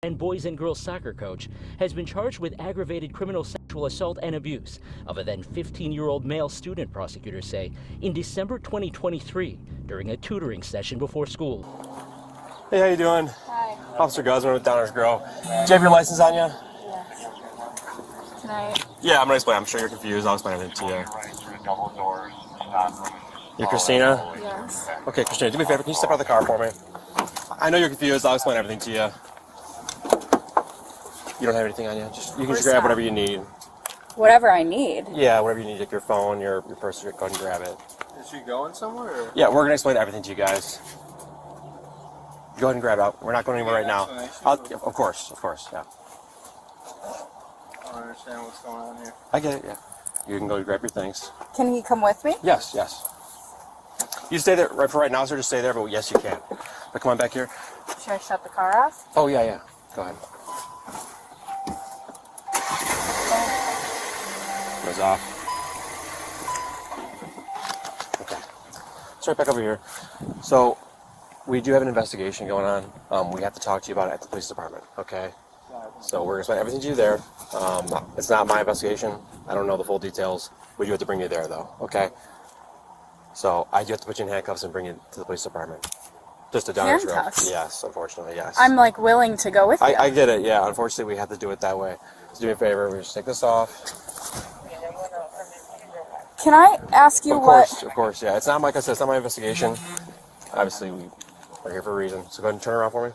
and boys and girls soccer coach, has been charged with aggravated criminal sexual assault and abuse of a then 15-year-old male student, prosecutors say, in December 2023 during a tutoring session before school. Hey, how you doing? Hi. Officer Guzman with Downers Grove. Do you have your license on you? Yes. Can I? Yeah, I'm gonna explain. I'm sure you're confused. I'll explain everything to you. You're Christina? Yes. Okay, Christina, do me a favor. Can you step out of the car for me? I know you're confused. I'll explain everything to you. You don't have anything on you? You can just grab whatever you need. Whatever I need. Yeah, whatever you need. Like your phone, your purse, go ahead and grab it. Is she going somewhere? Or? Yeah, we're gonna explain everything to you guys. Go ahead and grab out. We're not going anywhere right now. Of course, yeah. I don't understand what's going on here. I get it, yeah. You can go grab your things. Can he come with me? Yes. You stay there for right now, sir. Just stay there, but yes, you can. But come on back here. Should I shut the car off? Oh, yeah. Go ahead. Goes off. Okay. Let's right back over here. So, we do have an investigation going on. We have to talk to you about it at the police department, okay? So we're going to explain everything to you there. It's not my investigation. I don't know the full details. We do have to bring you there, though, okay? So I do have to put you in handcuffs and bring you to the police department. Just a Downers Grove. Handcuffs? Yes, unfortunately, yes. I'm like willing to go with you. I get it, yeah. Unfortunately, we have to do it that way. So do me a favor. We just take this off. Can I ask you Of course, yeah. It's not, like I said, it's not my investigation. Obviously, we're here for a reason. So go ahead and turn around for me.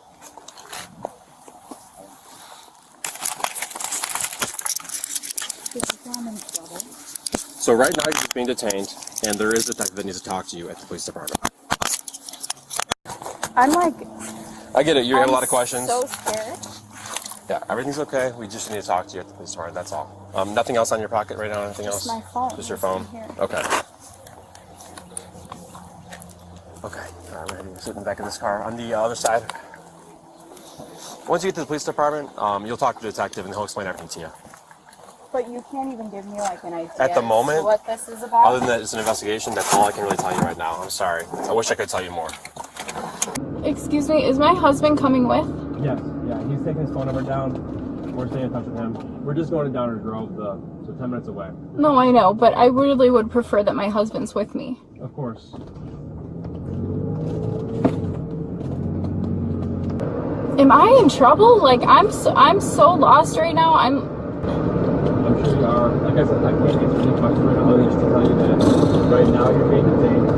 So right now you're just being detained, and there is a detective that needs to talk to you at the police department. I'm like... I get it. You have a lot of questions. So scared. Yeah, everything's okay. We just need to talk to you at the police department. That's all. Nothing else on your pocket right now? Anything else? Just my phone. Just your phone? Here. Okay. Okay. All right, we're going to sit in the back of this car. On the other side, once you get to the police department, you'll talk to the detective, and he'll explain everything to you. But you can't even give me like an idea At the moment, what this is about? Other than that it's an investigation, that's all I can really tell you right now. I'm sorry. I wish I could tell you more. Excuse me, is my husband coming with? Yes, yeah, he's taking his phone number down. We're staying in touch with him. We're just going to Downers Grove, so 10 minutes away. No, I know, but I really would prefer that my husband's with me. Of course. Am I in trouble? Like, I'm so lost right now. I'm sure you are. Like I said, I can't answer any questions right now. Just to tell you that right now you're being detained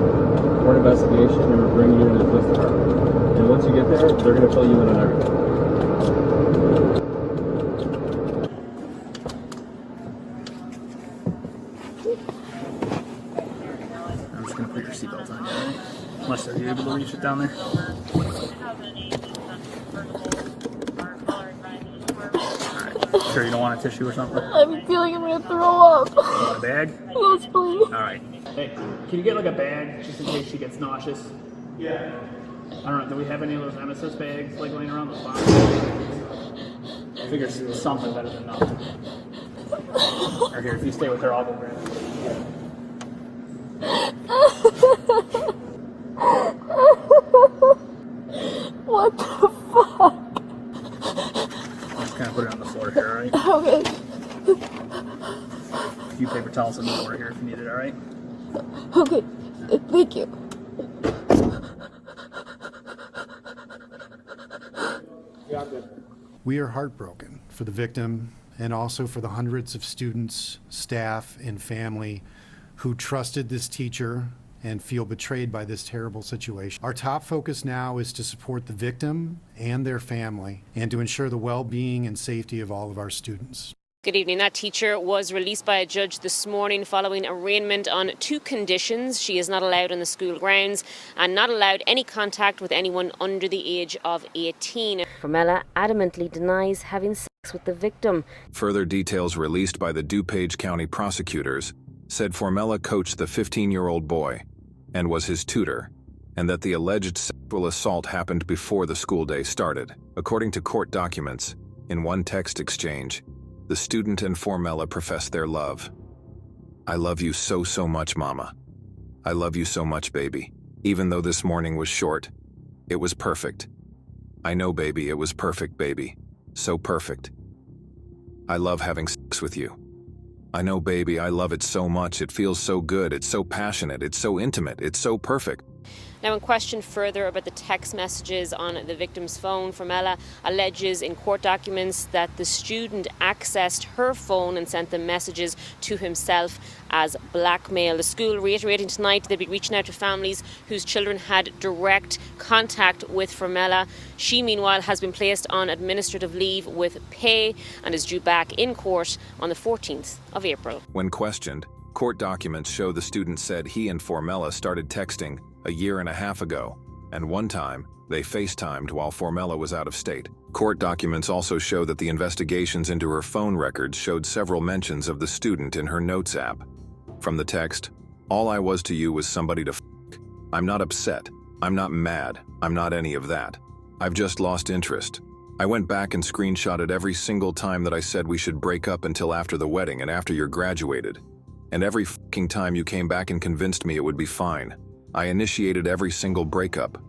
for an investigation, and we're bringing you to the police department. And once you get there, they're going to fill you in on everything. I'm just going to put your seatbelt on, right? Unless are you able to reach it down there? Sure you don't want a tissue or something? I'm feeling I'm gonna throw up. You want a bag? Yes, please. Alright. Hey, can you get like a bag just in case she gets nauseous? Yeah. I don't know, do we have any of those emesis bags like laying around the farm? I figure something better than nothing. Or here, if you stay with her, I'll go grab it. What the fuck? I'll just kind of put it on the floor here, alright? Okay. A few paper towels on the floor here if you need it, alright? Okay. Thank you. We are heartbroken for the victim and also for the hundreds of students, staff, and family who trusted this teacher and feel betrayed by this terrible situation. Our top focus now is to support the victim and their family and to ensure the well-being and safety of all of our students. Good evening. That teacher was released by a judge this morning following arraignment on 2 conditions. She is not allowed on the school grounds and not allowed any contact with anyone under the age of 18. Formella adamantly denies having sex with the victim. Further details released by the DuPage County prosecutors said Formella coached the 15-year-old boy and was his tutor, and that the alleged sexual assault happened before the school day started. According to court documents, in one text exchange, the student and Formella professed their love. "I love you so, so much, Mama. I love you so much, baby. Even though this morning was short, it was perfect. I know, baby, it was perfect, baby. so perfect. I love having sex with you. I know, baby, I love it so much. It feels so good. It's so passionate. It's so intimate. It's so perfect. Now, when questioned further about the text messages on the victim's phone, Formella alleges in court documents that the student accessed her phone and sent the messages to himself as blackmail. The school reiterating tonight they'll be reaching out to families whose children had direct contact with Formella. She, meanwhile, has been placed on administrative leave with pay and is due back in court on the 14th of April. When questioned, court documents show the student said he and Formella started texting a year and a half ago, and one time they FaceTimed while Formella was out of state. Court documents also show that the investigations into her phone records showed several mentions of the student in her notes app. From the text, "All I was to you was somebody to f***. I'm not upset. I'm not mad. I'm not any of that. I've just lost interest. I went back and screenshotted every single time that I said we should break up until after the wedding and after you're graduated. And every f***ing time you came back and convinced me it would be fine. I initiated every single breakup.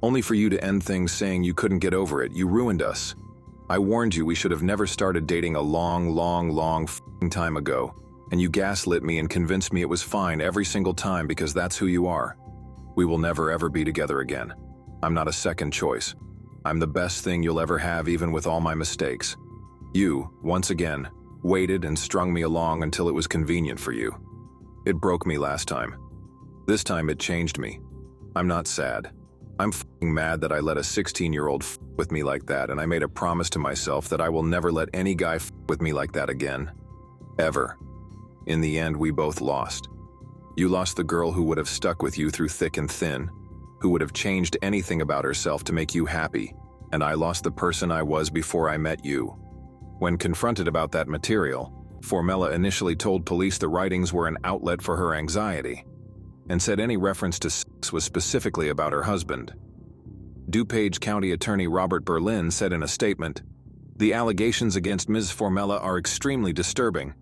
Only for you to end things saying you couldn't get over it. You ruined us. I warned you we should have never started dating a long f***ing time ago. And you gaslit me and convinced me it was fine every single time because that's who you are. We will never ever be together again. I'm not a second choice. I'm the best thing you'll ever have even with all my mistakes. You, once again, waited and strung me along until it was convenient for you. It broke me last time. This time it changed me. I'm not sad. I'm f***ing mad that I let a 16-year-old f*** with me like that, and I made a promise to myself that I will never let any guy f*** with me like that again. Ever. In the end, we both lost. You lost the girl who would have stuck with you through thick and thin, who would have changed anything about herself to make you happy, and I lost the person I was before I met you. When confronted about that material, Formella initially told police the writings were an outlet for her anxiety, and said any reference to sex was specifically about her husband. DuPage County Attorney Robert Berlin said in a statement, "The allegations against Ms. Formella are extremely disturbing.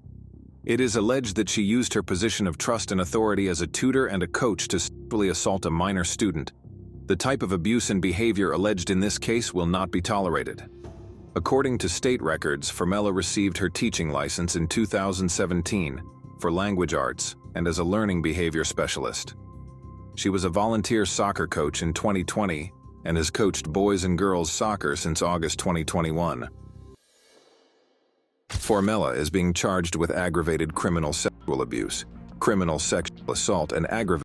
It is alleged that she used her position of trust and authority as a tutor and a coach to sexually assault a minor student. The type of abuse and behavior alleged in this case will not be tolerated." According to state records, Formella received her teaching license in 2017 for language arts and as a learning behavior specialist. She was a volunteer soccer coach in 2020 and has coached boys and girls soccer since August 2021. Formella is being charged with aggravated criminal sexual abuse, criminal sexual assault, and aggravated